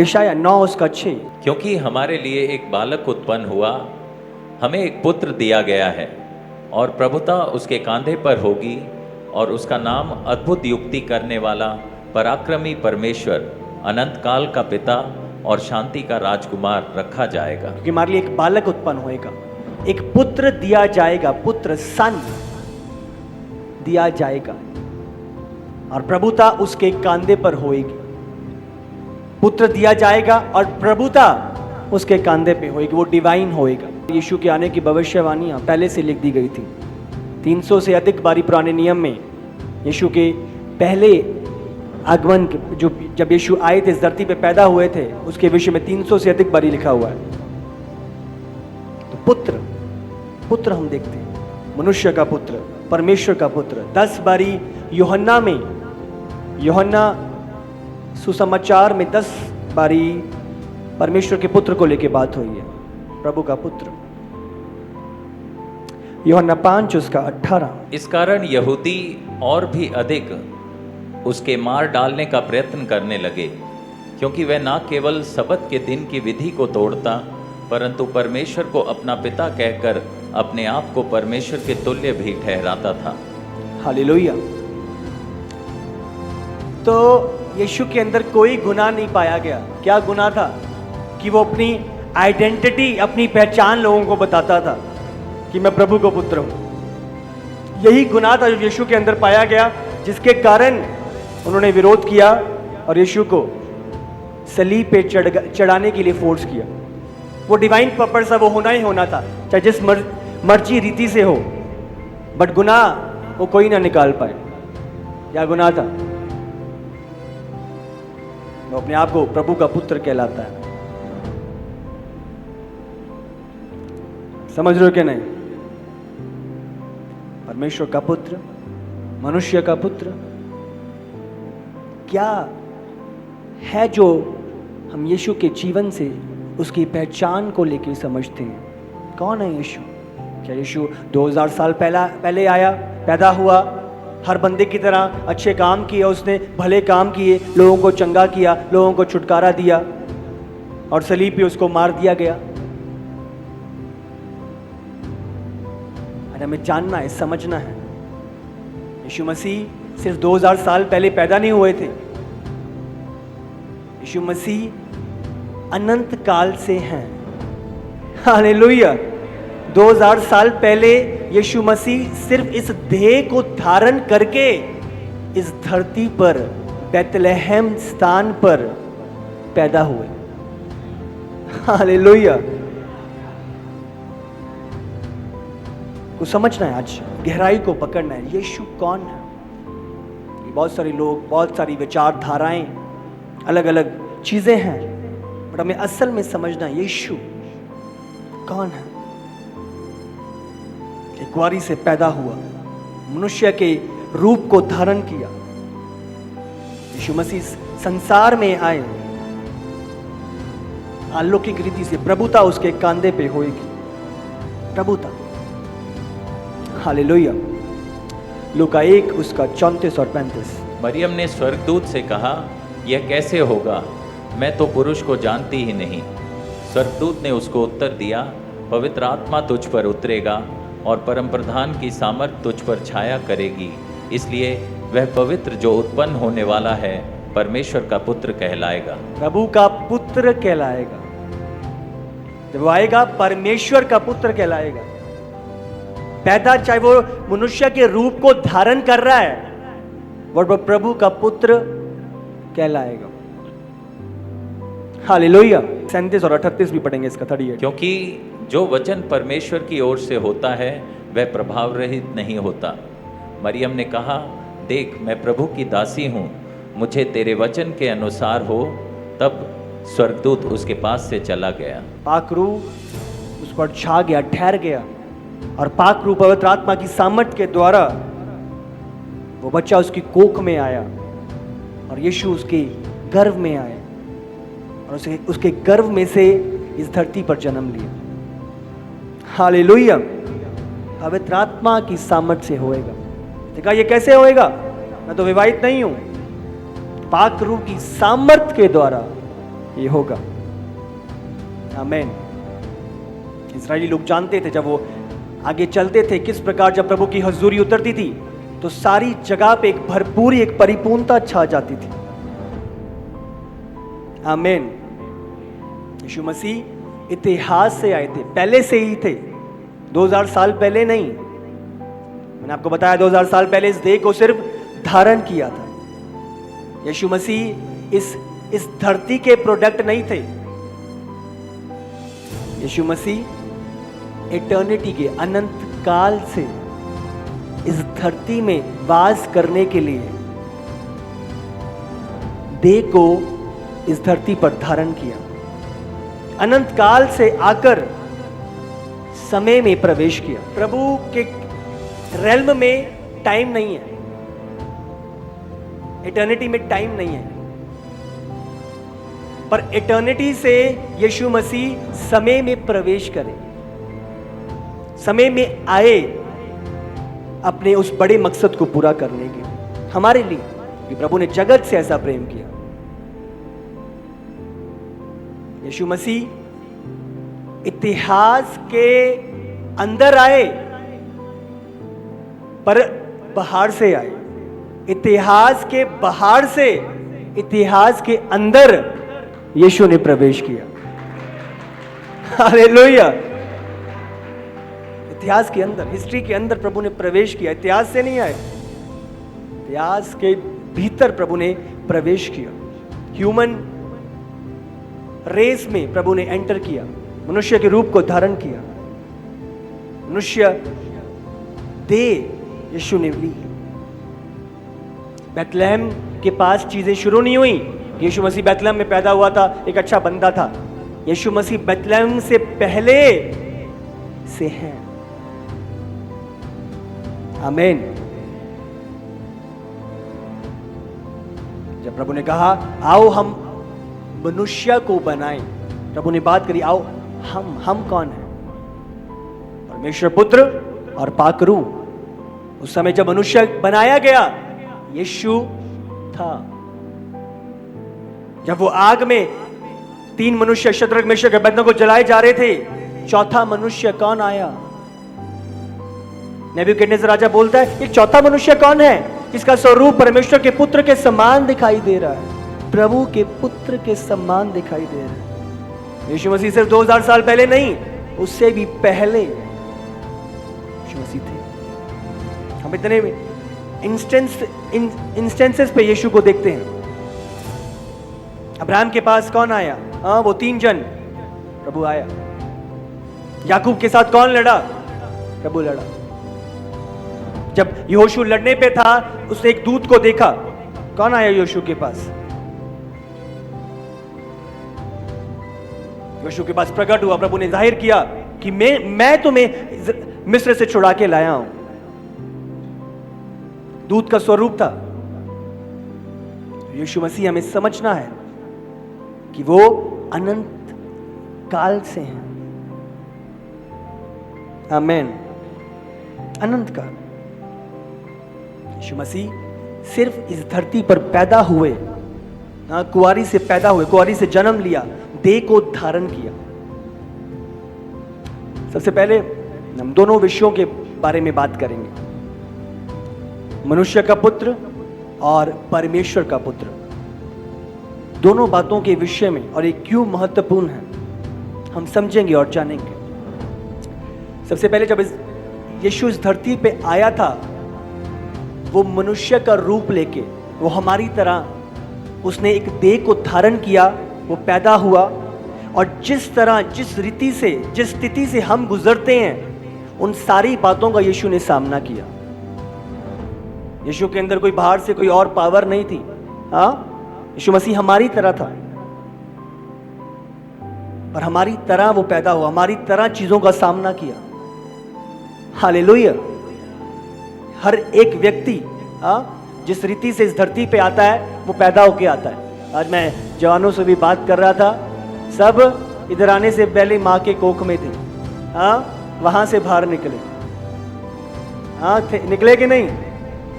यशाया 9 उसका 6। क्योंकि हमारे लिए एक बालक उत्पन्न हुआ, हमें एक पुत्र दिया गया है, और प्रभुता उसके कांधे पर होगी, और उसका नाम अद्भुत युक्ति करने वाला, पराक्रमी परमेश्वर, अनंत काल का पिता और शांति का राजकुमार रखा जाएगा। क्योंकि हमारे लिए एक बालक उत्पन्न होएगा, एक पुत्र दिया जाएगा, पुत्र सन दिया जाएगा, और प्रभुता उसके कांधे पर होएगी। पुत्र दिया जाएगा और प्रभुता उसके कांधे पे होएगी, वो डिवाइन होएगा। यीशु के आने की भविष्यवाणियां पहले से लिख दी गई थी। 300 से अधिक बारी पुराने नियम में यीशु के पहले आगमन जब यीशु आए थे, इस धरती पे पैदा हुए थे, उसके विषय में 300 से अधिक बारी लिखा हुआ है। तो पुत्र हम देखते हैं, मनुष्य का पुत्र, परमेश्वर का पुत्र। 10 बारी यूहन्ना सुसमाचार में 10 बारी परमेश्वर के पुत्र को लेके बात हुई है, प्रभु का पुत्र। यूहन्ना 5 उसका 18। इस कारण यहूदी और भी अधिक उसके मार डालने का प्रयत्न करने लगे, क्योंकि वह न केवल सबत के दिन की विधि को तोड़ता, परंतु परमेश्वर को अपना पिता कहकर अपने आप को परमेश्वर के तुल्य भी ठहराता था। हालेलुया। तो यीशु के अंदर कोई गुनाह नहीं पाया गया। क्या गुनाह था? कि वो अपनी आइडेंटिटी, अपनी पहचान लोगों को बताता था कि मैं प्रभु का पुत्र हूं। यही गुनाह था जो यीशु के अंदर पाया गया, जिसके कारण उन्होंने विरोध किया और यीशु को सलीब पे चढ़ाने के लिए फोर्स किया। वो डिवाइन पर्पस था, वो होना ही होना था, चाहे जिस मर्जी रीति से हो, बट गुनाह वो कोई ना निकाल पाए। क्या गुनाह था? वो अपने आप को प्रभु का पुत्र कहलाता है। समझ रहे हो क्या? नहीं, परमेश्वर का पुत्र, मनुष्य का पुत्र, क्या है जो हम यीशु के जीवन से उसकी पहचान को लेकर समझते हैं? कौन है यीशु? क्या यीशु 2000 साल पहले आया, पैदा हुआ, हर बंदे की तरह अच्छे काम किए, उसने भले काम किए, लोगों को चंगा किया, लोगों को छुटकारा दिया, और सलीब पे उसको मार दिया गया? और हमें जानना है, समझना है, यीशु मसीह सिर्फ 2000 साल पहले पैदा नहीं हुए थे। यीशु मसीह अनंत काल से हैं। हालेलुया। 2000 साल पहले यीशु मसीह सिर्फ इस देह को धारण करके इस धरती पर, बेथलेहम स्थान पर पैदा हुए। हालेलुया। को समझना है, आज गहराई को पकड़ना है। यीशु कौन है? बहुत सारे लोग, बहुत सारी विचारधाराएं, अलग अलग चीजें हैं, बट हमें असल में समझना है यीशु कौन है। एक बारी से पैदा हुआ, मनुष्य के रूप को धारण किया। यीशु मसीह संसार में आए, अलौकिक रीति से प्रभुता उसके कांधे पे होएगी, प्रभुता। हालेलुया। लूका 1 उसका 34 और 35। मरियम ने स्वर्गदूत से कहा, यह कैसे होगा? मैं तो पुरुष को जानती ही नहीं। स्वर्गदूत ने उसको उत्तर दिया, पवित्र आत्मा तुझ पर उतरेगा और परम प्रधान की सामर्थ तुझ पर छाया करेगी, इसलिए वह पवित्र जो उत्पन्न होने वाला है परमेश्वर का पुत्र कहलाएगा। प्रभु का पुत्र कहलाएगा। जब आएगा परमेश्वर का पुत्र कहलाएगा। पैदा चाहे वो मनुष्य के रूप को धारण कर रहा है, बट वो प्रभु का पुत्र कहलाएगा। हालेलुया। 37 और 38 भी पढ़ेंगे इसका 38। क्योंकि जो वचन परमेश्वर की ओर से होता है वह प्रभाव रहित नहीं होता। मरियम ने कहा, देख मैं प्रभु की दासी हूँ, मुझे तेरे वचन के अनुसार हो। तब स्वर्गदूत उसके पास से चला गया। पाक रूह उस पर छा गया, ठहर गया, और पाक रूह पवित्र आत्मा की सामर्थ के द्वारा वो बच्चा उसकी कोख में आया, और यीशु उसके गर्भ में आए, और उसके गर्भ में से इस धरती पर जन्म लिया। हालेलुया। पवित्र आत्मा की सामर्थ से होएगा। देखा ये कैसे होएगा? मैं तो विवाहित नहीं हूं। पाक रूह की सामर्थ के द्वारा ये होगा। आमीन। इस्राएली लोग जानते थे जब वो आगे चलते थे किस प्रकार जब प्रभु की हजूरी उतरती थी तो सारी जगह पे एक भरपूर एक परिपूर्णता छा जाती थी। आमीन। यीशु मसीह इतिहास से आए थे, पहले से ही थे, 2000 साल पहले नहीं। मैंने आपको बताया 2000 साल पहले इस देह को सिर्फ धारण किया था। यीशु मसीह इस धरती के प्रोडक्ट नहीं थे। यीशु मसीह इटर्निटी के अनंत काल से इस धरती में वास करने के लिए देह को इस धरती पर धारण किया। अनंत काल से आकर समय में प्रवेश किया। प्रभु के रेल्म में टाइम नहीं है, इटर्निटी में टाइम नहीं है, पर इटर्निटी से यीशु मसीह समय में प्रवेश करे, समय में आए अपने उस बड़े मकसद को पूरा करने के हमारे लिए कि प्रभु ने जगत से ऐसा प्रेम किया। यीशु मसीह इतिहास के अंदर आए पर बाहर से आए, इतिहास के बाहर से इतिहास के अंदर यीशु ने प्रवेश किया। हालेलुया। इतिहास के अंदर, हिस्ट्री के अंदर प्रभु ने प्रवेश किया। इतिहास से नहीं आए, इतिहास के भीतर प्रभु ने प्रवेश किया। ह्यूमन रेस में प्रभु ने एंटर किया, मनुष्य के रूप को धारण किया, मनुष्य देह यीशु ने ली। बैतलहम के पास चीजें शुरू नहीं हुई। यीशु मसीह बैतलहम में पैदा हुआ था, एक अच्छा बंदा था। यीशु मसीह बैतलहम से पहले से है। आमीन। जब प्रभु ने कहा आओ हम मनुष्य को बनाएं, प्रभु ने बात करी आओ हम कौन है? परमेश्वर पुत्र और पाकरू। उस समय जब मनुष्य बनाया गया यीशु था। जब वो आग में 3 मनुष्य शद्रक मेशक अबेदनगो को जलाए जा रहे थे, चौथा मनुष्य कौन आया? नेबूकदनेस्सर राजा बोलता है ये चौथा मनुष्य कौन है जिसका स्वरूप परमेश्वर के पुत्र के समान दिखाई दे रहा है? प्रभु के पुत्र के समान दिखाई दे रहा है। यीशु मसीह सिर्फ 2000 साल पहले नहीं, उससे भी पहले यीशु मसीह थे। हम इतने इंस्टेंसेस पे यीशु को देखते हैं। अब्राहम के पास कौन आया? वो 3 जन, प्रभु आया। याकूब के साथ कौन लड़ा? प्रभु लड़ा। जब यहोशू लड़ने पे था उसने एक दूत को देखा, कौन आया यहोशू के पास? यहोशू के पास प्रकट हुआ, प्रभु ने जाहिर किया कि मैं तुम्हें मिस्र से छुड़ा के लाया हूं। दूत का स्वरूप था। यीशु मसीह हमें समझना है कि वो अनंत काल से हैं। आमीन। अनंत काल। यीशु मसीह सिर्फ इस धरती पर पैदा हुए, कुंवारी से पैदा हुए, कुंवारी से जन्म लिया, देह को धारण किया। सबसे पहले हम दोनों विषयों के बारे में बात करेंगे, मनुष्य का पुत्र और परमेश्वर का पुत्र। दोनों बातों के विषय में और ये क्यों महत्वपूर्ण है हम समझेंगे और जानेंगे। सबसे पहले जब यीशु इस धरती पे आया था वो मनुष्य का रूप लेके, वो हमारी तरह उसने एक देह को धारण किया, वो पैदा हुआ और जिस तरह जिस रीति से जिस स्थिति से हम गुजरते हैं उन सारी बातों का यीशु ने सामना किया। यीशु के अंदर कोई बाहर से कोई और पावर नहीं थी। यीशु मसीह हमारी तरह था पर हमारी तरह वो पैदा हुआ, हमारी तरह चीजों का सामना किया। हालेलुया। हर एक व्यक्ति जिस रीति से इस धरती पे आता है वो पैदा होके आता है। आज मैं जवानों से भी बात कर रहा था, सब इधर आने से पहले माँ के कोख में थे, वहां से बाहर निकले। निकले कि नहीं?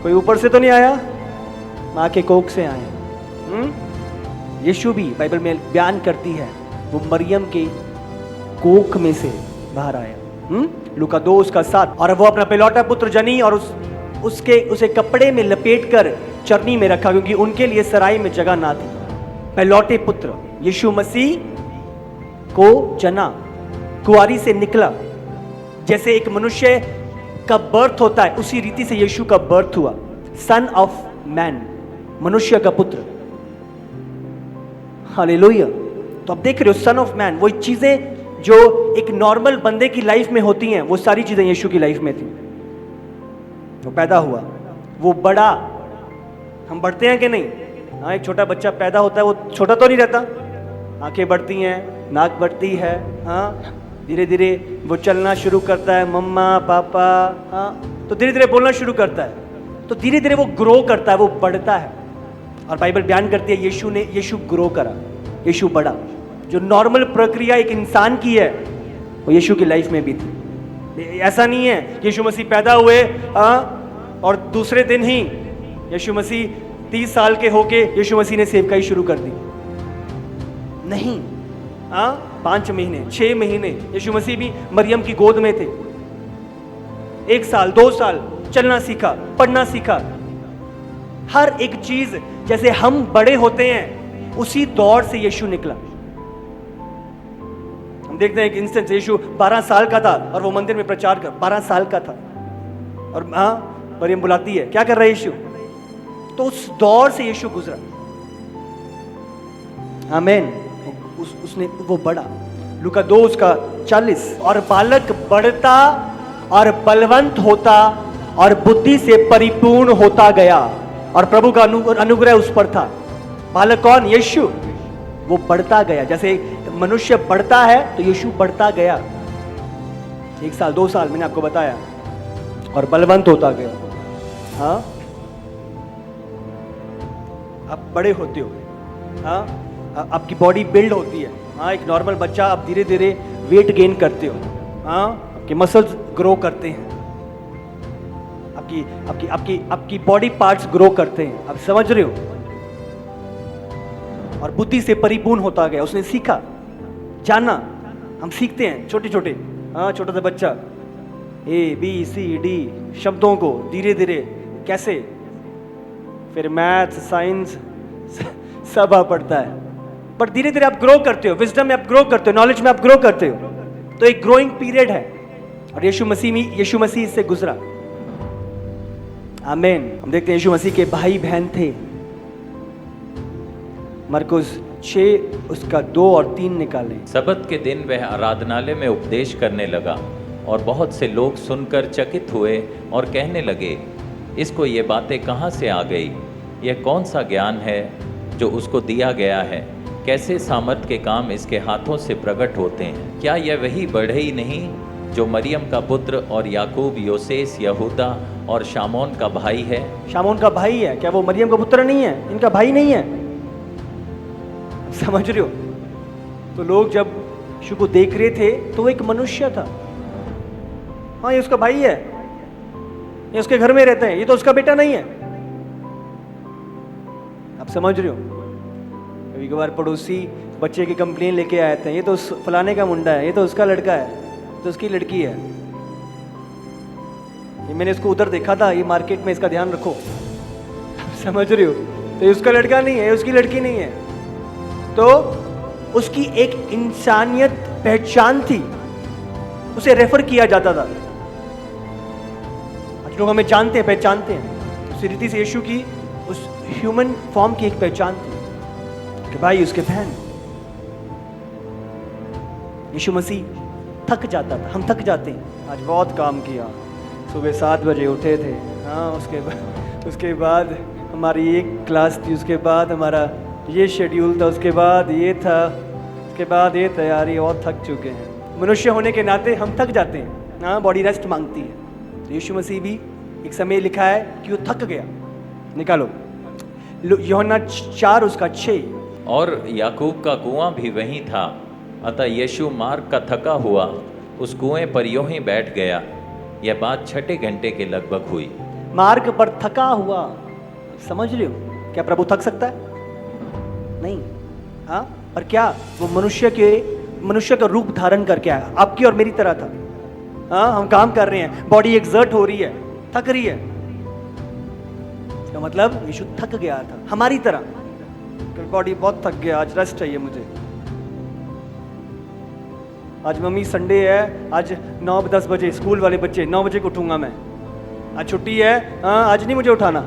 कोई ऊपर से तो नहीं आया, माँ के कोख से आए। यीशु भी बाइबल में बयान करती है वो मरियम के कोख में से बाहर आया। लूका 2 उसका 7। और वो अपना पहलौठा पुत्र जनी और उसे कपड़े में लपेटकर चरनी में रखा, क्योंकि उनके लिए सराय में जगह ना थी। पहलौठे पुत्र यीशु मसीह को जना, कुंवारी से निकला। जैसे एक मनुष्य का बर्थ होता है उसी रीति से यीशु का बर्थ हुआ। सन ऑफ मैन, मनुष्य का पुत्र। हालेलुया। तो आप देख रहे हो सन ऑफ मैन, वही चीजें जो एक नॉर्मल बंदे की लाइफ में होती हैं वो सारी चीजें यीशु की लाइफ में थी। वो पैदा हुआ, वो बड़ा। हम बढ़ते हैं कि नहीं? हाँ, एक छोटा बच्चा पैदा होता है वो छोटा तो नहीं रहता, आंखें बढ़ती हैं, नाक बढ़ती है, हाँ, धीरे धीरे वो चलना शुरू करता है, मम्मा पापा, हाँ, तो धीरे धीरे बोलना शुरू करता है, तो धीरे धीरे वो ग्रो करता है, वो बढ़ता है। और बाइबल बयान करती है यीशु ग्रो करा, यीशु बढ़ा। जो नॉर्मल प्रक्रिया एक इंसान की है वो यीशु की लाइफ में भी थी। ऐसा नहीं है यीशु मसीह पैदा हुए और दूसरे दिन ही यीशु मसीह 30 साल के होके यीशु मसीह ने सेवकाई शुरू कर दी। नहीं, 5 महीने 6 महीने यीशु मसीह भी मरियम की गोद में थे। 1 साल 2 साल चलना सीखा, पढ़ना सीखा। हर एक चीज जैसे हम बड़े होते हैं उसी दौर से यीशु निकला। हम देखते हैं एक इंस्टेंस, यीशु 12 साल का था और वो मंदिर में प्रचार कर, 12 साल का था। और मरियम बुलाती है, क्या कर रहा है यीशु? तो उस दौर से यीशु गुजरा। आमीन। उसने वो बढ़ा। लूका 2 उसका 40। और बालक बढ़ता और बलवंत होता और बुद्धि से परिपूर्ण होता गया और प्रभु का अनुग्रह उस पर था। बालक कौन? यीशु। वो बढ़ता गया, जैसे मनुष्य बढ़ता है तो यीशु बढ़ता गया। 1 साल 2 साल मैंने आपको बताया, और बलवंत होता गया। हाँ, आप बड़े होते हो, हाँ, आपकी बॉडी बिल्ड होती है। हाँ, एक नॉर्मल बच्चा, आप धीरे धीरे वेट गेन करते हो। हाँ, आपके मसल्स ग्रो करते हैं, आपकी बॉडी पार्ट्स ग्रो करते हैं। आप समझ रहे हो? और बुद्धि से परिपूर्ण होता गया। उसने सीखा, जाना। हम सीखते हैं छोटे छोटे, हाँ, छोटा सा बच्चा ABCD शब्दों को धीरे धीरे कैसे, फिर मैथ साइंस सब आ पड़ता है, पर धीरे धीरे आप ग्रो करते हो, विजडम में आप ग्रो करते हो, नॉलेज में आप ग्रो करते हो। तो एक ग्रोइंग पीरियड है और यीशु मसीह इससे गुजरा। आमीन। हम देखते हैं यीशु मसीह के भाई बहन थे। मरकुस 6 उसका 2 और 3 निकालें। सबत के दिन वह आराधनालय में उपदेश करने लगा और बहुत से लोग सुनकर चकित हुए और कहने लगे, इसको ये बातें कहाँ से आ गई? यह कौन सा ज्ञान है जो उसको दिया गया है? कैसे सामर्थ के काम इसके हाथों से प्रकट होते हैं? क्या यह वही बढ़ई नहीं जो मरियम का पुत्र और याकूब, योसेस, यहूदा और शामोन का भाई है? शामोन का भाई है। क्या वो मरियम का पुत्र नहीं है? इनका भाई नहीं है? समझ रहे हो? तो लोग जब यीशु को देख रहे थे तो वो एक मनुष्य था। हाँ, ये उसका भाई है, ये उसके घर में रहते हैं, ये तो उसका बेटा नहीं है। आप समझ रहे हो? कभी कभार पड़ोसी बच्चे की कंप्लेन लेके आए थे, ये तो फलाने का मुंडा है, ये तो उसका लड़का है, तो उसकी लड़की है। ये मैंने इसको उधर देखा था, ये मार्केट में, इसका ध्यान रखो। समझ रहे हो? तो ये उसका लड़का नहीं है, ये उसकी लड़की नहीं है। तो उसकी एक इंसानियत पहचान थी, उसे रेफर किया जाता था। आज लोग हमें जानते हैं, पहचानते हैं। उस रीति से यीशु की उस ह्यूमन फॉर्म की एक पहचान थी कि भाई उसके बहन। यीशु मसीह थक जाता था, हम थक जाते हैं। आज बहुत काम किया, सुबह 7 बजे उठे थे, हाँ, उसके बाद हमारी एक क्लास थी, उसके बाद हमारा ये शेड्यूल था, उसके बाद ये था, उसके बाद ये तैयारी, और थक चुके हैं। मनुष्य होने के नाते हम थक जाते हैं, हाँ, बॉडी रेस्ट मांगती है। तो यीशु मसीह भी एक समय लिखा है कि वो थक गया। निकालो यूहन्ना 4 उसका 6। और याकूब का कुआं भी वहीं था, अतः यीशु मार्ग का थका हुआ उस कुएं पर यूं ही बैठ गया। यह बात 6 घंटे के लगभग हुई। मार्ग पर थका हुआ। समझ रहे हो? क्या प्रभु थक सकता है? नहीं। हाँ, और क्या वो मनुष्य का रूप धारण करके आया, आपकी और मेरी तरह था। हाँ, हम काम कर रहे हैं, बॉडी एक्सर्ट हो रही है, थक रही है, इसका मतलब यीशु थक गया था हमारी तरह। बॉडी बहुत थक गया, आज रेस्ट चाहिए मुझे। आज मम्मी संडे है, आज 9-10 बजे, स्कूल वाले बच्चे 9 बजे को उठूंगा मैं, आज छुट्टी है, हाँ आज नहीं मुझे उठाना,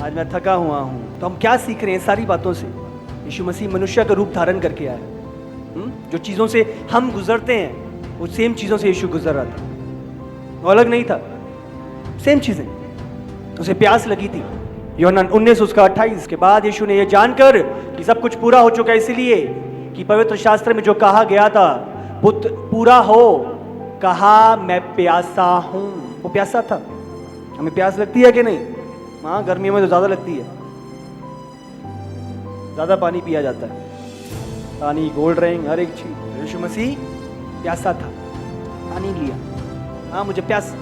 आज मैं थका हुआ हूँ। तो हम क्या सीख रहे हैं सारी बातों से? यीशु मसीह मनुष्य का रूप धारण करके आया। जो चीज़ों से हम गुजरते हैं वो सेम चीज़ों से यीशु गुजर रहा था, वो अलग नहीं था, सेम चीज़ें। उसे प्यास लगी थी। यूहन्ना 19 उसका 28 के बाद यीशु ने यह जानकर कि सब कुछ पूरा हो चुका है, इसलिए कि पवित्र शास्त्र में जो कहा गया था पुत्र पूरा हो, कहा मैं प्यासा हूं। वो प्यासा था। हमें प्यास लगती है कि नहीं? हाँ, गर्मियों में तो ज्यादा लगती है, ज्यादा पानी पिया जाता है, पानी, कोल्ड ड्रिंक, हर एक चीज। यीशु मसीह प्यासा था, पानी लिया। हाँ, मुझे प्यास,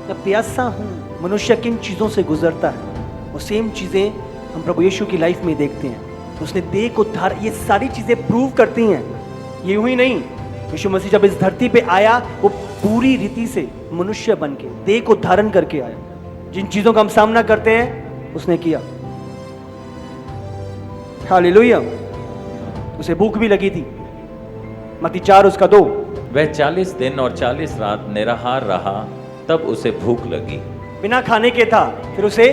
मैं प्यासा हूं। मनुष्य किन चीजों से गुजरता है वो सेम चीजें हम प्रभु यीशु की लाइफ में देखते हैं। उसने देह को ये सारी चीजें प्रूव करती हैं। ये हुई नहीं, यीशु मसीह जब इस धरती पे आया वो पूरी रीति से मनुष्य बन के देह को धारण करके आया। जिन चीजों का हम सामना करते हैं उसने किया। हालेलुया। उसे भूख भी लगी थी। मत्ती 4 उसका 2। वह 40 दिन और 40 रात निराहार रहा, तब उसे भूख लगी। बिना खाने के था, फिर उसे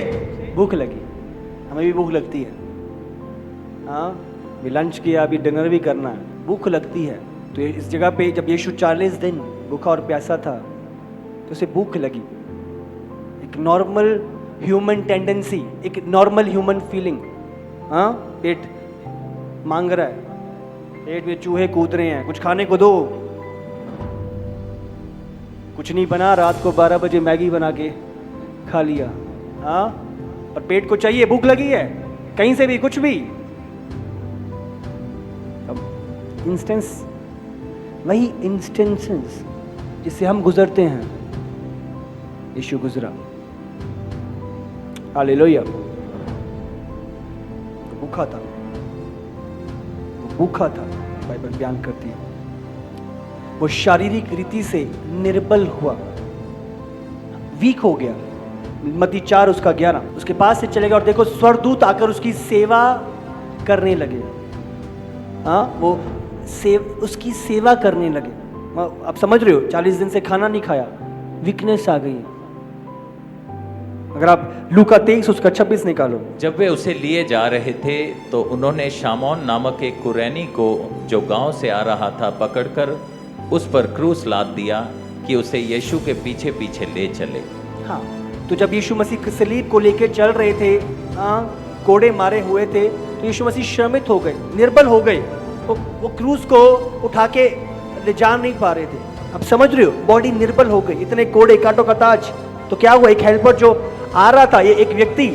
भूख लगी। हमें भी भूख लगती है। हाँ, अभी लंच किया, अभी डिनर भी करना है, भूख लगती है। तो इस जगह पे जब यीशु 40 दिन भूखा और प्यासा था तो उसे भूख लगी। एक नॉर्मल ह्यूमन टेंडेंसी, एक नॉर्मल ह्यूमन फीलिंग। हाँ, पेट मांग रहा है, पेट में चूहे कूद रहे हैं, कुछ खाने को दो। कुछ नहीं बना, रात को 12 बजे मैगी बना के खा लिया। हाँ, और पेट को चाहिए, भूख लगी है, कहीं से भी कुछ भी। अब इंस्टेंस, वही इंस्टेंसेस जिससे हम गुजरते हैं, यीशु गुजरा। हालेलुया। भूखा था, वो भूखा था, बाइबल बयान करती है। वो शारीरिक रीति से निर्बल हुआ, वीक हो गया। मत्ती 4 उसका 11। उसके पास से चले गया और देखो स्वर्गदूत आकर उसकी सेवा करने लगे। हाँ, वो उसकी सेवा करने लगे। आप समझ रहे हो, 40 दिन से खाना नहीं खाया, वीकनेस आ गई। अगर आप लूका 23 उसका 26 निकालो। जब वे उसे लिए जा रहे थे तो उन्होंने शामौन नामक एक कुरैनी को जो गांव से आ रहा था पकड़कर उस पर क्रूस लाद दिया कि उसे यीशु के पीछे पीछे ले चले। हाँ, तो जब यीशु मसीह सलीब को लेकर चल रहे थे, कोड़े मारे हुए थे, तो यीशु मसीह श्रमित हो गए, निर्बल हो गए। वो क्रूस को उठा के ले जा नहीं पा रहे थे। अब समझ रहे हो, बॉडी निर्बल हो गई, इतने कोड़े, कांटों का ताज। तो क्या हुआ, एक हेल्पर जो आ रहा था, ये एक व्यक्ति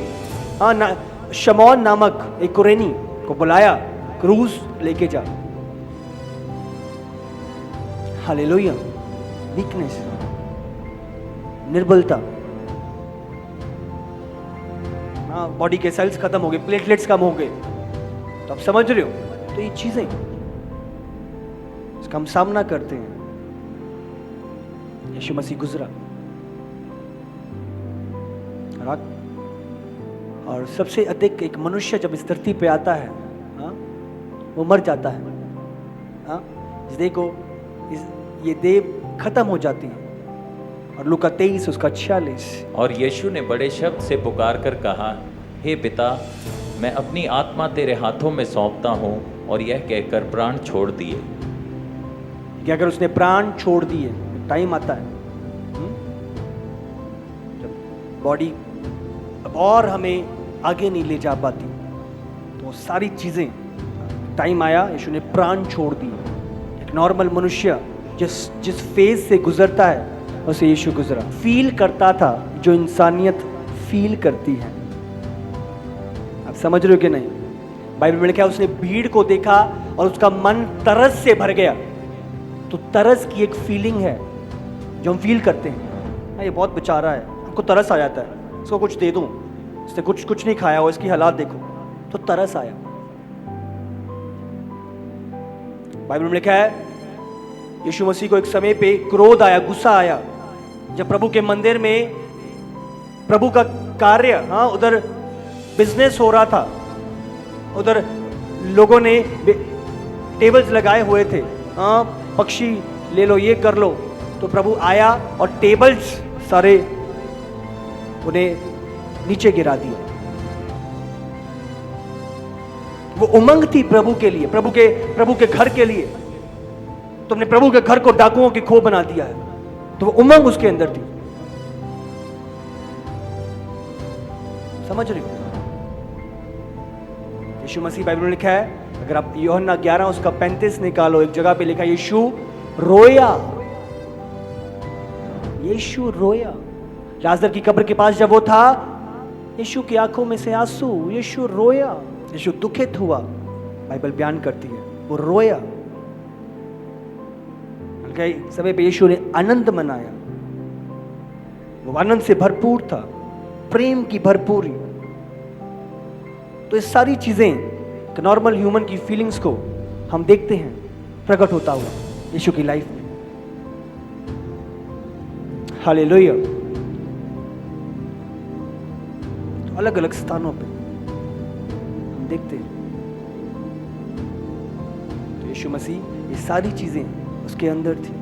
शमौन नामक एक कुरैनी को बुलाया, क्रूस लेके जा। हालेलुया। वीकनेस, निर्बलता। बॉडी के सेल्स खत्म हो गए, प्लेटलेट्स कम हो गए। तो आप समझ रहे हो, तो ये चीजें इसका हम सामना करते हैं। यीशु मसीह गुजरा और सबसे अधिक एक मनुष्य जब इस धरती पे आता है, वो मर जाता है। इस देह को, ये देह खत्म हो जाती है। और लूका 23 उसका 46। और यीशु ने बड़े शब्द से पुकार कर कहा, हे पिता, मैं अपनी आत्मा तेरे हाथों में सौंपता हूँ। और यह कहकर प्राण छोड़ दिए। कि अगर उसने प्राण छोड़ दिए, टाइम आता है जब बॉडी अब और हमें आगे नहीं ले जा पाती, तो सारी चीजें, टाइम आया, यीशु ने प्राण छोड़ दिए। एक नॉर्मल मनुष्य जिस फेज से गुजरता है उसे यीशु गुजरा। फील करता था जो इंसानियत फील करती है। आप समझ रहे हो कि नहीं? बाइबल में लिखा है, उसने भीड़ को देखा और उसका मन तरस से भर गया। तो तरस की एक फीलिंग है जो हम फील करते हैं। ये बहुत बेचारा है, हमको तरस आ जाता है, इसको कुछ दे दूं, इसने कुछ नहीं खाया हो, इसकी हालात देखो, तो तरस आया। बाइबल में लिखा है यीशु मसीह को एक समय पे क्रोध आया, गुस्सा आया, जब प्रभु के मंदिर में प्रभु का कार्य, उधर बिजनेस हो रहा था, उधर लोगों ने टेबल्स लगाए हुए थे, पक्षी ले लो, ये कर लो, तो प्रभु आया और टेबल्स सारे उन्हें नीचे गिरा दिया। वो उमंग थी प्रभु के लिए, प्रभु के घर के लिए। तुमने प्रभु के घर को डाकुओं की खो बना दिया है, तो वो उमंग उसके अंदर थी। समझ रही हो? यीशु मसीह, बाइबल में लिखा है, अगर आप यूहन्ना 11 उसका 35 निकालो, एक जगह पे लिखा है यीशु रोया। यीशु रोया। लाजर की कब्र के पास जब वो था, यीशु की आंखों में से आंसू, यीशु रोया, यीशु दुखित हुआ। बाइबल बयान करती है वो रोया। समय पे यीशु ने आनंद मनाया, वो आनंद से भरपूर था, प्रेम की भरपूरी। तो ये सारी चीजें नॉर्मल ह्यूमन की फीलिंग्स को हम देखते हैं प्रकट होता हुआ यीशु की लाइफ में। हालेलुया। तो अलग अलग स्थानों पे हम देखते हैं तो यीशु मसीह, ये सारी चीजें उसके अंदर थी।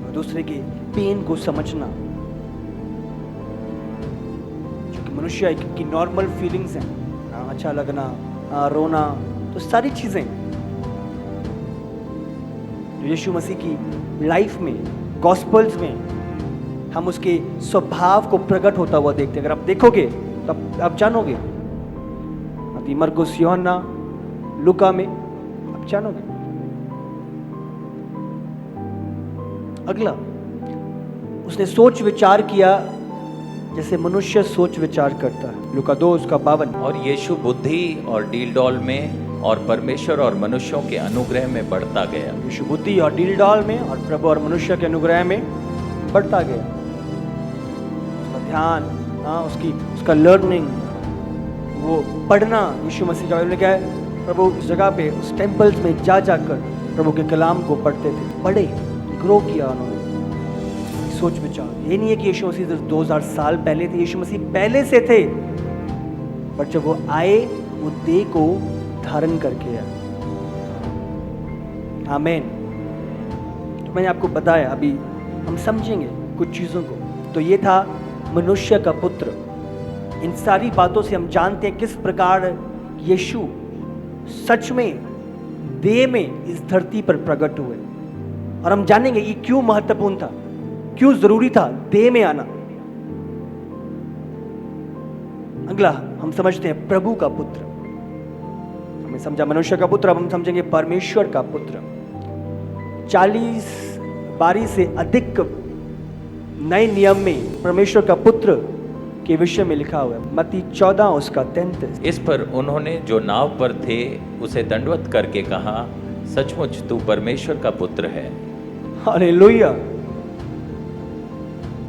और दूसरे के पेन को समझना, जो कि मनुष्य की नॉर्मल फीलिंग्स हैं, अच्छा लगना, रोना, तो सारी चीजें जो यीशु मसीह की लाइफ में, गॉस्पेल्स में हम उसके स्वभाव को प्रकट होता हुआ देखते हैं। अगर आप देखोगे तो आप जानोगे, अभी मरकुस, यूहन्ना, लूका में आप जानोगे। अगला, उसने सोच विचार किया जैसे मनुष्य सोच विचार करता है। लूका 2 उसका 52। और यीशु बुद्धि और डील-डॉल में और परमेश्वर और मनुष्यों के अनुग्रह में बढ़ता गया। यीशु बुद्धि और डील-डॉल में और प्रभु और मनुष्य के अनुग्रह में बढ़ता गया। उसका ध्यान, उसका लर्निंग, वो पढ़ना, यीशु मसीह का क्या है, प्रभु उस जगह पे, उस टेम्पल्स में जा जाकर प्रभु के कलाम को पढ़ते थे, पढ़े, ग्रो किया उन्होंने सोच विचार। ये नहीं है कि यीशु मसीह 2000 साल पहले थे, यीशु मसीह पहले से थे, पर जब वो आए वो देह को धारण करके आए। आमीन। तो मैंने आपको बताया, अभी हम समझेंगे कुछ चीजों को। तो ये था मनुष्य का पुत्र। इन सारी बातों से हम जानते हैं किस प्रकार यीशु सच में देह में इस धरती पर प्रकट हुए, और हम जानेंगे ये क्यों महत्वपूर्ण था, क्यों जरूरी था देह में आना। अगला हम समझते हैं प्रभु का पुत्र। हमने समझा मनुष्य का पुत्र, अब हम समझेंगे परमेश्वर का पुत्र। 40 से अधिक नए नियम में परमेश्वर का पुत्र के विषय में लिखा हुआ है। मत्ती 14 उसका 33। इस पर उन्होंने जो नाव पर थे उसे दंडवत करके कहा, सचमुच तू परमेश्वर का पुत्र है। हालेलुया।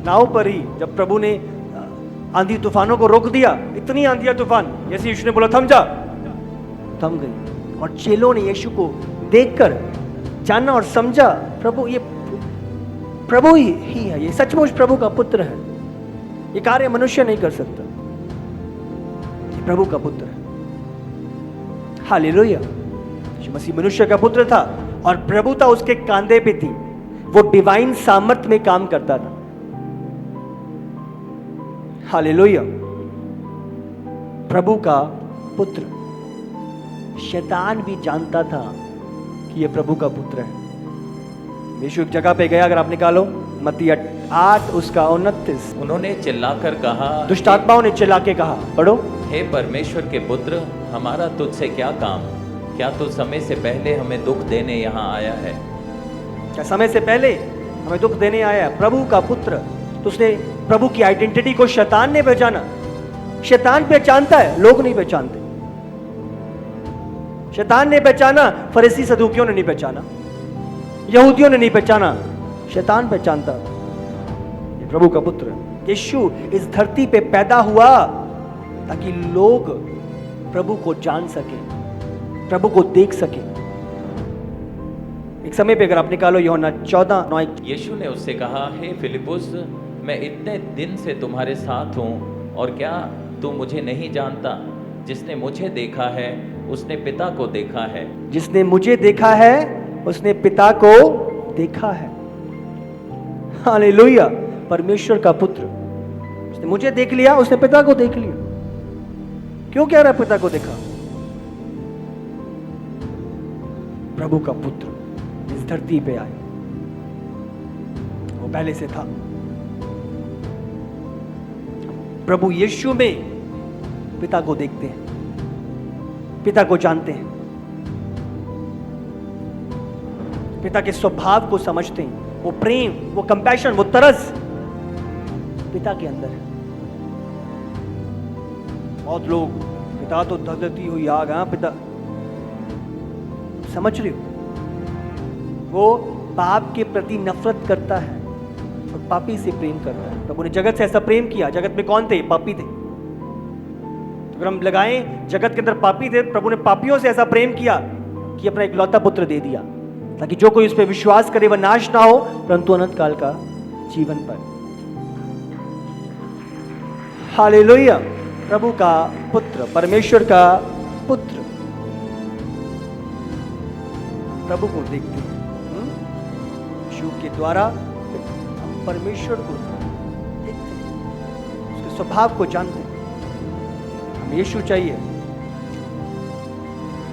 नाव पर ही जब प्रभु ने आंधी तूफानों को रोक दिया, इतनी आंधिया तूफान, जैसे यीशु ने बोला थम जा, थम गई। और चेलों ने यीशु को देखकर जाना और समझा, प्रभु ये प्रभु ही है, ये सचमुच प्रभु का पुत्र है, ये कार्य मनुष्य नहीं कर सकता, ये प्रभु का पुत्र है। हालेलुया। यीशु मसीह मनुष्य का पुत्र था और प्रभुता उसके कांधे पे थी, वो डिवाइन सामर्थ में काम करता था। हालेलुया। प्रभु का पुत्र। शैतान भी जानता था कि यह प्रभु का पुत्र है। यीशु एक जगह पे गया, अगर आप निकालो मत्ती 8 उसका 29। उन्होंने चिल्लाकर कहा, दुष्ट आत्माओं ने चिल्ला के कहा, पढ़ो, हे परमेश्वर के पुत्र, हमारा तुझसे क्या काम? क्या तू समय से पहले हमें दुख देने यहाँ आया है? क्या समय से पहले हमें दुख देने आया है? प्रभु का पुत्र। तो उसने प्रभु की आइडेंटिटी को शैतान ने पहचाना। शैतान पहचानता है, लोग नहीं पहचानते। शैतान ने पहचाना, फरीसी सदूकियों ने नहीं पहचाना, यहूदियों ने नहीं पहचाना, शैतान पहचानता ये प्रभु का पुत्र है। यीशु इस धरती पे पैदा हुआ ताकि लोग प्रभु को जान सके, प्रभु को देख सके। एक समय पे अगर आप निकालो यूहन्ना 14:9, यीशु ने उससे कहा, हे फिलिपुस, मैं इतने दिन से तुम्हारे साथ हूँ और क्या तू मुझे नहीं जानता? जिसने मुझे देखा है उसने पिता को देखा है। जिसने मुझे देखा है उसने पिता को देखा है। हालेलुया। परमेश्वर का पुत्र, उसने मुझे देख लिया, उसने पिता को देख लिया। क्यों कह रहा है पिता को देखा? प्रभु का पुत्र इस धरती पे आए, वो पहले से था। प्रभु यीशु में पिता को देखते हैं, पिता को जानते हैं, पिता के स्वभाव को समझते हैं। वो प्रेम, वो कंपैशन, वो तरस पिता के अंदर है। बहुत लोग पिता तो धधती हुई आग, हाँ पिता, समझ रहे हो? वो पाप के प्रति नफरत करता है और पापी से प्रेम करता है। प्रभु ने जगत से ऐसा प्रेम किया। जगत में कौन थे? पापी थे। अगर हम लगाएं जगत के अंदर पापी थे, प्रभु ने पापियों से ऐसा प्रेम किया कि अपना इकलौता पुत्र दे दिया, ताकि जो कोई उस पर विश्वास करे वह नाश ना हो परंतु अनंत काल का जीवन पाए। हालेलुया। प्रभु का पुत्र, परमेश्वर का पुत्र, प्रभु को देखते हैं। यीशु के द्वारा हम परमेश्वर को देखते हैं, उसके स्वभाव को जानते हैं। हमें यीशु चाहिए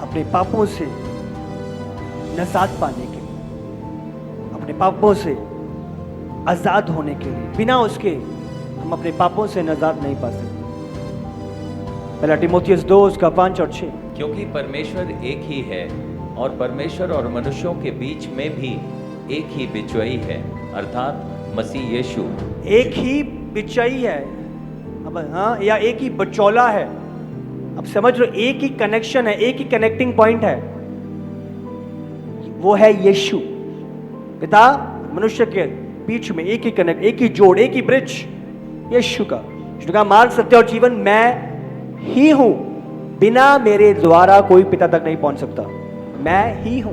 अपने पापों से नजात पाने के लिए, अपने पापों से आजाद होने के लिए। बिना उसके हम अपने पापों से नजात नहीं पा सकते। पहला तीमुथियुस 2 उसका 5 और 6। क्योंकि परमेश्वर एक ही है और परमेश्वर और मनुष्यों के बीच में भी एक ही बिचवई है, अर्थात मसीह यीशु। एक ही बिचई है, अब हाँ, या एक ही बचौला है। अब समझ लो, एक ही कनेक्शन है, एक ही कनेक्टिंग पॉइंट है, वो है यीशु। पिता मनुष्य के बीच में एक ही कनेक्ट, एक ही जोड़, एक ही ब्रिज यीशु का। यीशु का मार्ग, सत्य और जीवन मैं ही हूं, बिना मेरे द्वारा कोई पिता तक नहीं पहुंच सकता। मैं ही हूं।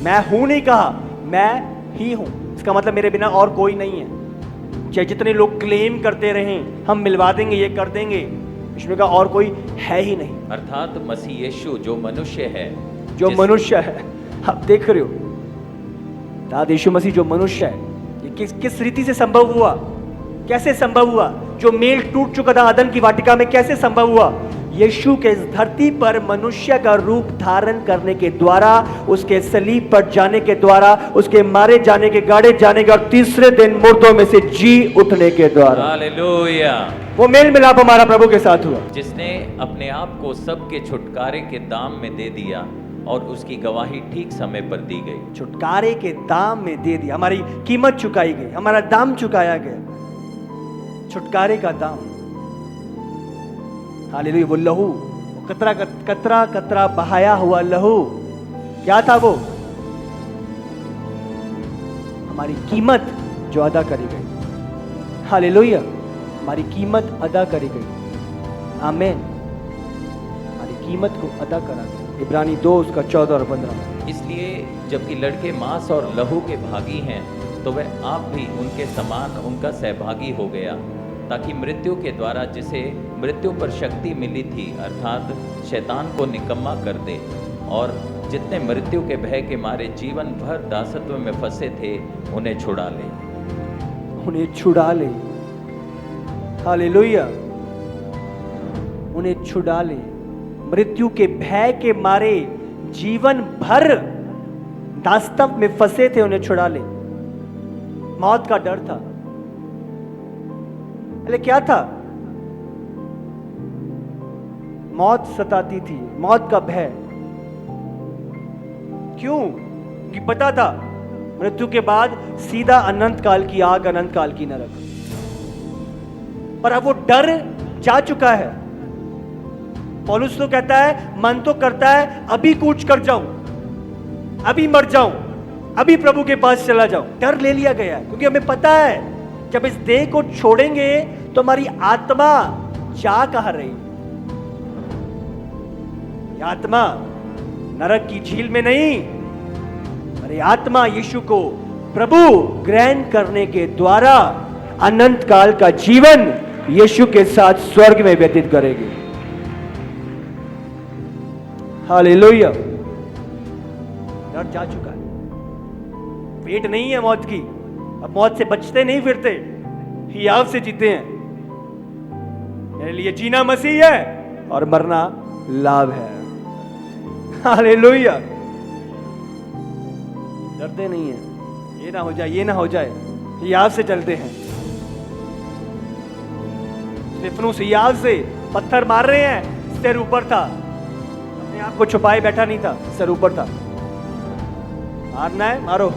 मैं हूं नहीं कहा, मैं ही हूं। इसका मतलब मेरे बिना और कोई नहीं है। चाहे जितने लोग क्लेम करते रहें हम मिलवा देंगे, ये कर देंगे, इसमें का और कोई है ही नहीं। अर्थात मसीह यीशु जो मनुष्य है, जो मनुष्य है, आप देख रहे हो, दाद यीशु मसीह जो मनुष्य है, ये किस रीति से संभव हुआ? कैसे संभव हुआ? जो मेल टूट चुका था आदम की वाटिका में, कैसे संभव हुआ? यीशु के इस धरती पर मनुष्य का रूप धारण करने के द्वारा, उसके सलीब पर जाने के द्वारा, उसके मारे जाने के, गाड़े जाने के और तीसरे दिन मुर्दों में से जी उठने के द्वारा। हालेलुया। वो मेल मिलाप हमारा प्रभु के साथ हुआ, जिसने अपने आप को सबके छुटकारे के दाम में दे दिया और उसकी गवाही ठीक समय पर दी गई। छुटकारे के दाम में दे दिया, हमारी कीमत चुकाई गई, हमारा दाम चुकाया गया, छुटकारे का दाम। हालेलुया। वो लहू, कतरा कतरा कतरा बहाया हुआ लहू, क्या था वो? हमारी कीमत जो अदा करी गई। हालेलुया। हमारी कीमत अदा करी गई। आमीन। हमारी कीमत को अदा करा गया। इब्रानी 2 उसका 14 और 15। इसलिए जबकि लड़के मांस और लहू के भागी हैं, तो वह आप भी उनके समान उनका सहभागी हो गया, ताकि मृत्यु के द्वारा जिसे मृत्यु पर शक्ति मिली थी, अर्थात शैतान को निकम्मा कर दे, और जितने मृत्यु के भय के मारे जीवन भर दासत्व में फंसे थे उन्हें छुड़ा ले। उन्हें छुड़ा ले। हालेलुया। उन्हें छुड़ा ले। मृत्यु के भय के मारे जीवन भर दासत्व में फंसे थे, उन्हें छुड़ा ले। मौत का डर था। पहले क्या था? मौत सताती थी, मौत का भय। क्यों? कि पता था मृत्यु के बाद सीधा अनंत काल की आग, अनंत काल की नरक। पर अब वो डर जा चुका है। पौलुस तो कहता है, मन तो करता है अभी कूच कर जाऊं, अभी मर जाऊं, अभी प्रभु के पास चला जाऊं। डर ले लिया गया है, क्योंकि हमें पता है जब इस देह को छोड़ेंगे तो हमारी आत्मा जा कहां रही? आत्मा नरक की झील में नहीं, अरे आत्मा यीशु को प्रभु ग्रहण करने के द्वारा अनंत काल का जीवन यीशु के साथ स्वर्ग में व्यतीत करेगी। हालेलुया। डर जा चुका है, पेट नहीं है मौत की, अब मौत से बचते नहीं फिरते, हियाव से जीते हैं। मेरे लिए जीना मसीह है और मरना लाभ है। हालेलुया। डरते नहीं है, ये ना हो जाए, ये ना हो जाए, हियाव से चलते हैं। स्तिफनुस हियाव से पत्थर मार रहे हैं, सिर ऊपर था, अपने आप को छुपाए बैठा नहीं था, सिर ऊपर था। मारना है मारो।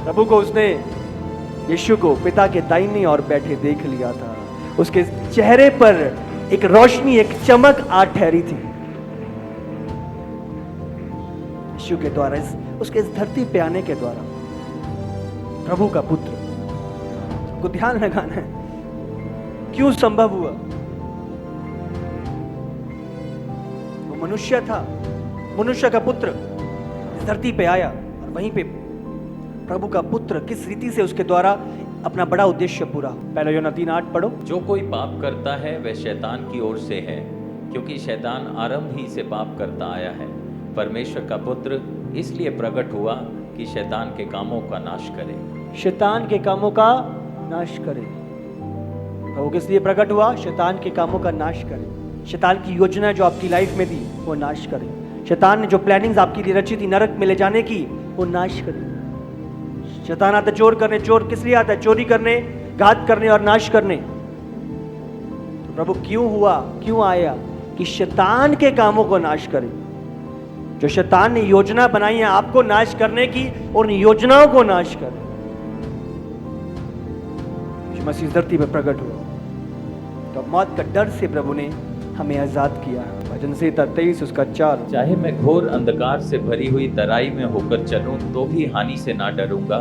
प्रभु को उसने, यीशु को पिता के दाहिनी ओर बैठे देख लिया था। उसके चेहरे पर एक रोशनी, एक चमक आ ठहरी थी। यीशु के द्वारा, उसके इस धरती पे आने के द्वारा प्रभु का पुत्र को ध्यान लगाना है क्यों संभव हुआ। वो मनुष्य था, मनुष्य का पुत्र इस धरती पे आया और वहीं पे प्रभु का पुत्र किस रीति से उसके द्वारा अपना बड़ा उद्देश्य पूरा। पहले यूहन्ना 3:8 पढ़ो। जो कोई पाप करता है वह शैतान की ओर से है, क्योंकि शैतान आरंभ ही से पाप करता आया है। परमेश्वर का पुत्र इसलिए प्रकट हुआ कि शैतान के कामों का नाश करे। शैतान के कामों का नाश करे। वो किस लिए प्रकट हुआ? शैतान के कामों का नाश करे। शैतान की योजना जो आपकी लाइफ में थी वो नाश करे। शैतान ने जो प्लानिंग्स आपके लिए रची थी नरक में ले जाने की, वो नाश करे। शैतान आता चोर करने, चोर किस लिए आता है? चोरी करने, घात करने और नाश करने। तो प्रभु क्यों हुआ, क्यों आया? कि शैतान के कामों को नाश करे। जो शैतान ने योजना बनाई है आपको नाश करने की, उन योजनाओं को नाश करे। मसीह धरती पर प्रकट हुआ तो मौत का डर से प्रभु ने हमें आजाद किया। भजन संहिता 23 उसका 4। चाहे मैं घोर अंधकार से भरी हुई तराई में होकर चलूं तो भी हानि से ना डरूंगा,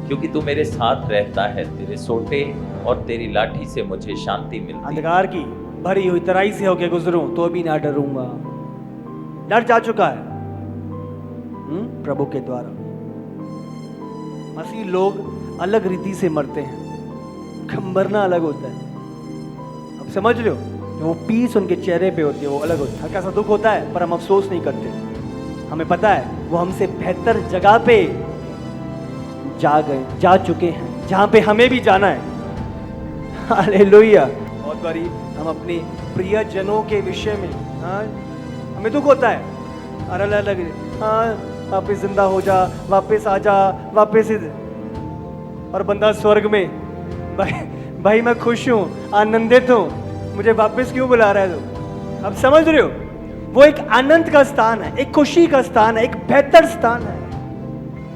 क्योंकि तू मेरे साथ रहता है। तेरे सोटे और तेरी लाठी से मुझे शांति मिलती है। अंधकार की भरी हुई तराई से होकर गुजरूं तो भी ना डरूंगा। डर जा चुका है प्रभु के द्वारा। मसीह लोग अलग रीति से मरते हैं, मरना अलग होता है। अब समझ लो, वो पीस उनके चेहरे पे होती है वो अलग होता है। हल्का सा दुख होता है पर हम अफसोस नहीं करते। हमें पता है वो हमसे बेहतर जगह पे जा चुके हैं, जहां पे हमें भी जाना है। हालेलुया। बहुत बारी हम अपने प्रियजनों के विषय में हमें दुख होता है, अरे अलग वापिस जिंदा हो जा, वापिस आ जा, वापिस। और बंदा स्वर्ग में, भाई मैं खुश हूं, आनंदित हूं, मुझे वापस क्यों बुला रहा है तू? अब समझ रहे हो, वो एक आनंद का स्थान है, एक खुशी का स्थान है, एक बेहतर स्थान है।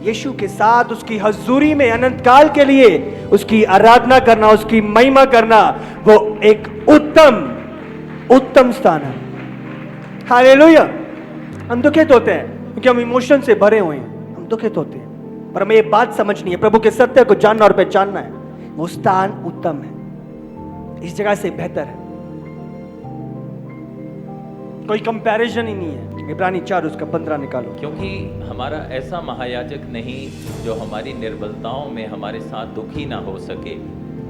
यीशु के साथ उसकी हजूरी में अनंत काल के लिए उसकी आराधना करना, उसकी महिमा करना, वो एक उत्तम स्थान है। हालेलुया। हम दुखित होते हैं क्योंकि हम इमोशन से भरे हुए हैं, हम दुखित होते हैं, पर हमें ये बात समझनी है, प्रभु के सत्य को जानना और पहचानना है। वो स्थान उत्तम है, इस जगह से बेहतर है, कोई कंपैरिजन ही नहीं है। इब्रानी 4 उसका 15 निकालो। क्योंकि हमारा ऐसा महायाजक नहीं जो हमारी निर्बलताओं में हमारे साथ दुखी ना हो सके,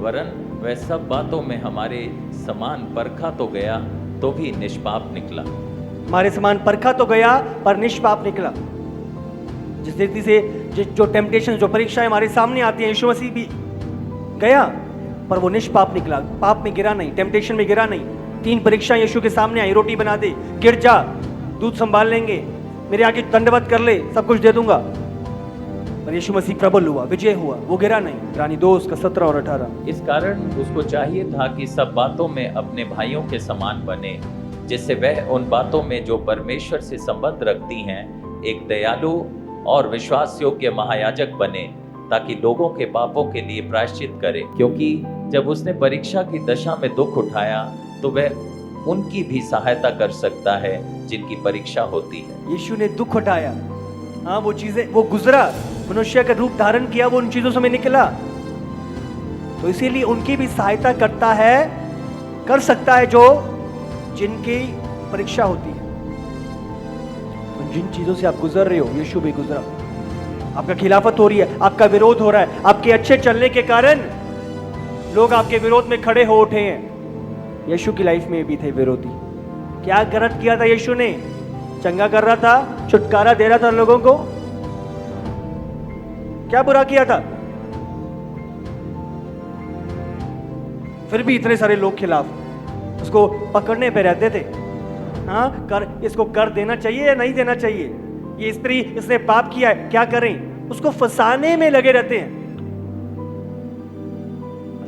वरन वह सब बातों में हमारे समान परखा तो गया तो भी निष्पाप निकला। हमारे समान परखा तो गया पर निष्पाप निकला। जिस रीति से जो टेम्पटेशन, जो परीक्षाएं हमारे सामने आती हैं, यीशु मसीह भी गया पर वो निष्पाप निकला। पाप में गिरा नहीं, टेम्पटेशन में गिरा नहीं। 3 परीक्षाएं यीशु के सामने आई, रोटी बना दे, गिर जा, दूध संभाल लेंगे, मेरे आगे दंडवत कर ले, सब कुछ दे दूंगा। पर यीशु मसीह प्रबल हुआ, विजय हुआ, वो गिरा नहीं। इब्रानी 2 उसका 17 और 18। इस कारण उसको चाहिए था कि सब बातों में अपने भाइयों के समान बने, जिससे वह उन बातों में जो परमेश्वर से संबंध रखती हैं एक दयालु और विश्वास योग्य महायाजक बने, ताकि लोगों के पापों के लिए प्रायश्चित करे। क्योंकि जब उसने परीक्षा की दशा में दुख उठाया तो वह उनकी भी सहायता कर सकता है जिनकी परीक्षा होती है। यीशु ने दुख उठाया, हाँ वो चीजें, वो गुजरा, मनुष्य का रूप धारण किया, वो उन चीजों से निकला, तो इसीलिए उनकी भी सहायता करता है, कर सकता है जो जिनकी परीक्षा होती है। जिन चीजों से आप गुजर रहे हो, यीशु भी गुजरा। आपका खिलाफत हो रही है, आपका विरोध हो रहा है, आपके अच्छे चलने के कारण लोग आपके विरोध में खड़े हो उठे हैं। यीशु की लाइफ में भी थे विरोधी। क्या गलत किया था यीशु ने? चंगा कर रहा था, छुटकारा दे रहा था लोगों को। क्या बुरा किया था? फिर भी इतने सारे लोग खिलाफ उसको पकड़ने पे रहते थे। हाँ, कर इसको कर देना चाहिए या नहीं देना चाहिए? ये स्त्री, इसने पाप किया है, क्या करें? उसको फंसाने में लगे रहते हैं।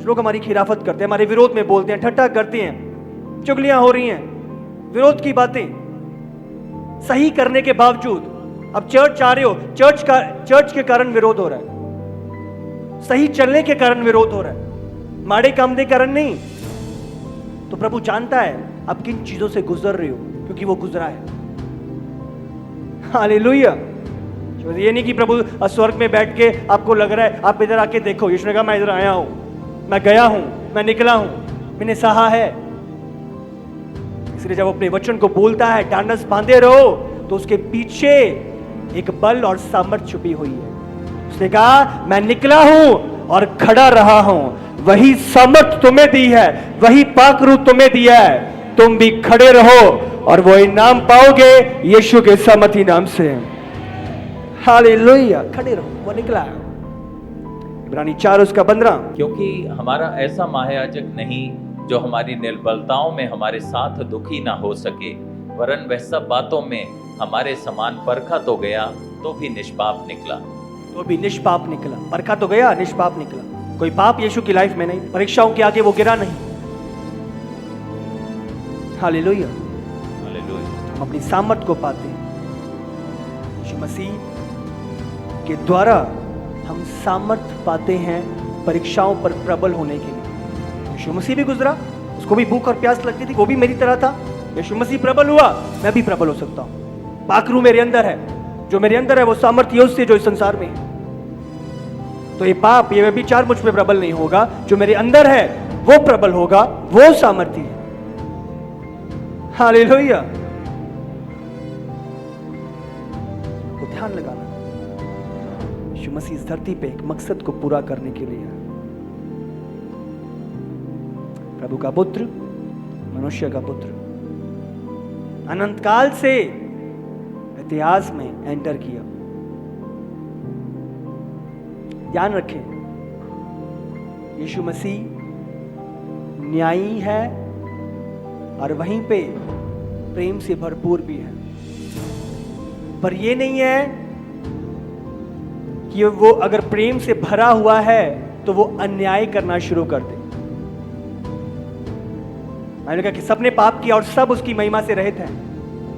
लोग हमारी खिलाफत करते हैं, हमारे विरोध में बोलते हैं, ठट्ठा करते हैं, चुगलियां हो रही हैं, विरोध की बातें सही करने के बावजूद। अब चर्च आ रहे हो, चर्च के कारण विरोध हो रहा है, सही चलने के कारण विरोध हो रहा है, माड़े काम के कारण नहीं। तो प्रभु जानता है आप किन चीजों से गुजर रहे हो, क्योंकि वो गुजरा है। हालेलुया। ये नहीं कि प्रभु स्वर्ग में बैठ के आपको लग रहा है, आप इधर आके देखो, यीशु ने कहा मैं इधर आया हूं, मैं गया हूं, मैं निकला हूं, मैंने सहा है। इसलिए जब अपने वचन को बोलता है, डांडस बांधे रहो, तो उसके पीछे एक बल और सामर्थ छुपी हुई है। उसने कहा मैं निकला हूं और खड़ा रहा हूं, वही सामर्थ तुम्हें दी है, वही पाक रूप तुम्हें दिया है, तुम भी खड़े रहो और वो इनाम पाओगे यीशु के सामर्थी नाम से। हालेलुया। खड़े रहो, वो निकला है। इब्रानी 4 उसका 15। क्योंकि हमारा ऐसा महायाजक नहीं जो हमारी निर्बलताओं में हमारे साथ दुखी ना हो सके, वरन वह सब बातों में हमारे समान परखा तो गया तो भी निष्पाप निकला। तो भी निष्पाप निकला। परखा तो गया, निष्पाप निकला। कोई पाप यीशु की लाइफ में नहीं, परीक्षाओं के आगे वो गिरा नहीं। हालेलुया। हालेलुया। हम अपनी सामर्थ को पाते हैं यीशु मसीह के द्वारा। हम सामर्थ पाते हैं परीक्षाओं पर प्रबल होने के लिए। यीशु मसीह भी गुजरा, उसको भी भूख और प्यास लगती थी, वो भी मेरी तरह था। यीशु मसीह प्रबल हुआ, मैं भी प्रबल हो सकता हूं। पाकरू मेरे अंदर है, जो मेरे अंदर है वो सामर्थ्य उससे जो इस संसार में है। तो ये पाप, ये व्यभिचार मुझ पे प्रबल नहीं होगा, जो मेरे अंदर है वो प्रबल होगा, वो सामर्थ्य है। हालेलुया। तो ध्यान लगाना, यीशु मसीह इस धरती पे एक मकसद को पूरा करने के लिए है। प्रभु का पुत्र, मनुष्य का पुत्र, अनंत काल से इतिहास में एंटर किया। ध्यान रखें, यीशु मसीह न्यायी है और वहीं पे प्रेम से भरपूर भी है। पर यह नहीं है कि वो अगर प्रेम से भरा हुआ है तो वो अन्याय करना शुरू कर दे। मैंने कहा कि सबने पाप किया और सब उसकी महिमा से रहित हैं।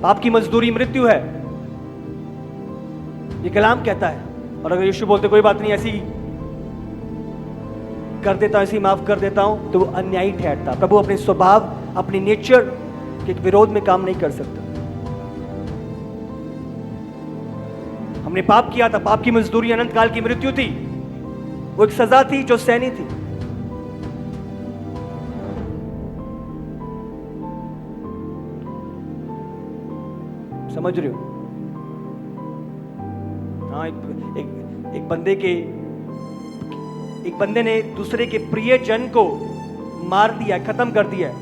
पाप की मजदूरी मृत्यु है, ये कलाम कहता है। और अगर यीशु बोलते कोई बात नहीं, ऐसी कर देता हूं, ऐसी माफ कर देता हूं, तो वो अन्यायी ठहरता। प्रभु अपने स्वभाव, अपने नेचर के विरोध में काम नहीं कर सकता। हमने पाप किया था, पाप की मजदूरी अनंत काल की मृत्यु थी, वो एक सजा थी जो सहनी थी। समझ रहे हो? हाँ, एक बंदे ने दूसरे के प्रिय जन को मार दिया, खत्म कर दिया है,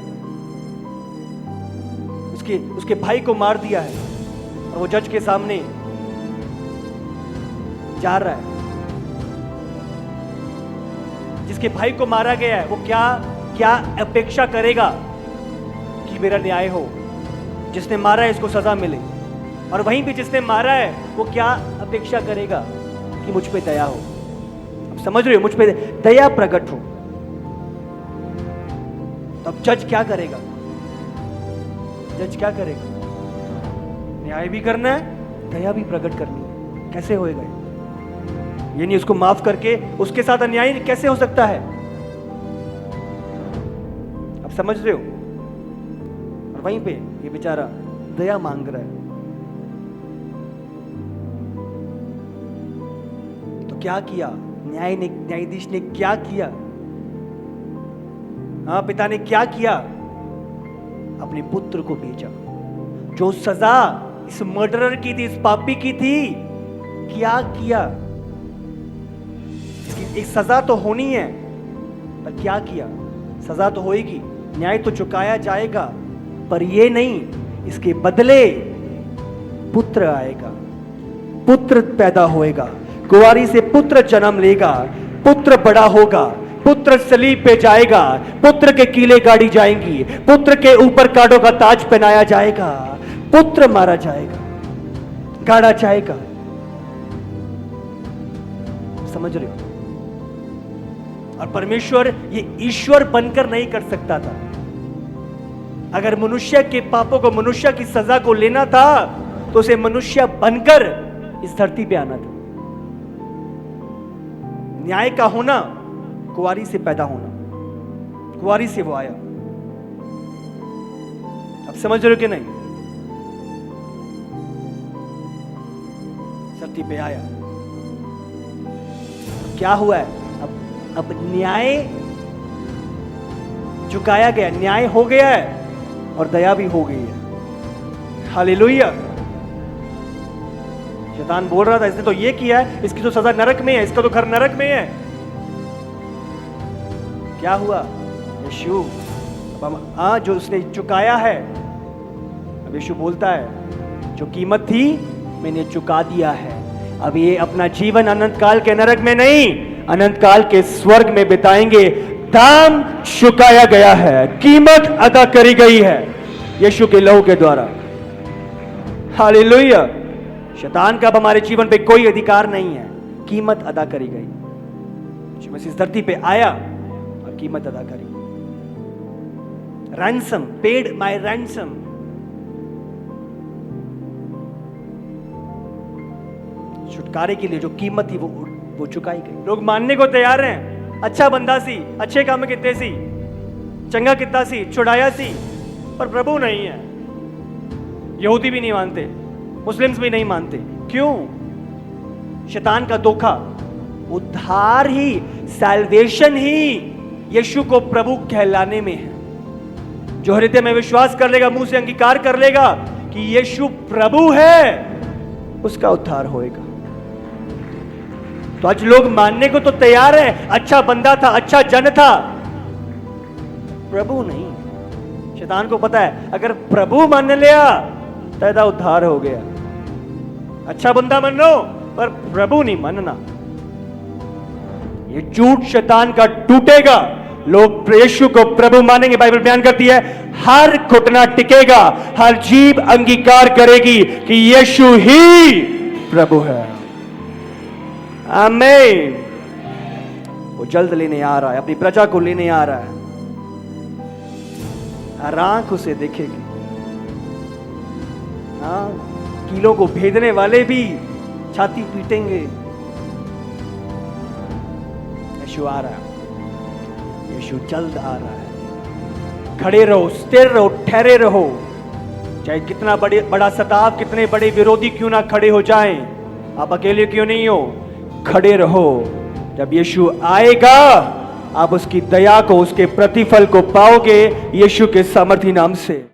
उसके भाई को मार दिया है, और वो जज के सामने जा रहा है। जिसके भाई को मारा गया है वो क्या अपेक्षा करेगा कि मेरा न्याय हो, जिसने मारा है इसको सजा मिले। और वहीं पे जिसने मारा है वो क्या अपेक्षा करेगा कि मुझ पे दया हो। अब समझ रहे हो, मुझ पे दया प्रकट हो। तब जज क्या करेगा? जज क्या करेगा? न्याय भी करना है, दया भी प्रकट करनी है। कैसे होएगा ये नहीं उसको माफ करके उसके साथ अन्याय कैसे हो सकता है? अब समझ रहे हो? और वहीं पे ये बेचारा दया मांग रहा है। तो क्या किया न्यायाधीश ने? क्या किया? हाँ, पिता ने क्या किया? अपने पुत्र को भेजा। जो सजा इस मर्डरर की थी, इस पापी की थी, क्या किया? इसकी एक सजा तो होनी है, पर क्या किया? सजा तो होएगी, न्याय तो चुकाया जाएगा, पर ये नहीं, इसके बदले पुत्र आएगा, पुत्र पैदा होएगा, कुंवारी से पुत्र जन्म लेगा, पुत्र बड़ा होगा, पुत्र सलीब पे जाएगा, पुत्र के कीले गाड़ी जाएंगी, पुत्र के ऊपर कांटों का ताज पहनाया जाएगा, पुत्र मारा जाएगा, गाड़ा जाएगा। समझ रहे हो? और परमेश्वर ये ईश्वर बनकर नहीं कर सकता था। अगर मनुष्य के पापों को, मनुष्य की सजा को लेना था, तो उसे मनुष्य बनकर इस धरती पे आना था। न्याय का होना, कुंवारी से पैदा होना, कुंवारी से वो आया। अब समझ रहे हो कि नहीं? धरती पे आया, क्या हुआ है? अब न्याय चुकाया गया, न्याय हो गया है और दया भी हो गई है। हालेलुया। शैतान बोल रहा था इसने तो ये किया है, इसकी तो सजा नरक में है, इसका तो घर नरक में है। क्या हुआ? यीशु अब जो उसने चुकाया है, अब यीशु बोलता है जो कीमत थी मैंने चुका दिया है। अब ये अपना जीवन अनंत काल के नरक में नहीं, अनंत काल के स्वर्ग में बिताएंगे। दाम चुकाया गया है, कीमत अदा करी गई है यीशु के लहू के द्वारा। हालेलुया। शैतान का अब हमारे जीवन पे कोई अधिकार नहीं है, कीमत अदा करी गई। यीशु मसीह इस धरती पे आया और कीमत अदा करी। Ransom, paid my ransom. छुटकारे के लिए जो कीमत थी वो चुकाई गई। लोग मानने को तैयार हैं, अच्छा बंदा सी, अच्छे काम कितने सी, चंगा कितना सी, छुड़ाया सी, पर प्रभु नहीं है। यहूदी भी नहीं मानते, मुस्लिम्स भी नहीं मानते। क्यों? शैतान का धोखा। उद्धार ही, सैल्वेशन ही यीशु को प्रभु कहलाने में है। जो हृदय में विश्वास कर लेगा, मुंह से अंगीकार कर लेगा कि यीशु प्रभु है, उसका उद्धार होएगा। तो आज लोग मानने को तो तैयार है, अच्छा बंदा था, अच्छा जन था, प्रभु नहीं। शैतान को पता है अगर प्रभु मान लिया तो उद्धार हो गया। अच्छा बंदा मान लो पर प्रभु नहीं मानना। ये झूठ शैतान का टूटेगा, लोग यीशु को प्रभु मानेंगे। बाइबल बयान करती है हर घुटना टिकेगा, हर जीभ अंगीकार करेगी कि यीशु ही प्रभु है। आमीन। वो जल्द लेने आ रहा है, अपनी प्रजा को लेने आ रहा है। हर आंख उसे देखेगी। कीलों को भेदने वाले भी छाती पीटेंगे। यीशु आ रहा है, यीशु जल्द आ रहा है। खड़े रहो, स्थिर रहो, ठहरे रहो। चाहे कितना बड़ा सताव, कितने बड़े विरोधी क्यों ना खड़े हो जाएं, आप अकेले क्यों नहीं हो, खड़े रहो। जब यीशु आएगा आप उसकी दया को, उसके प्रतिफल को पाओगे यीशु के सामर्थी नाम से।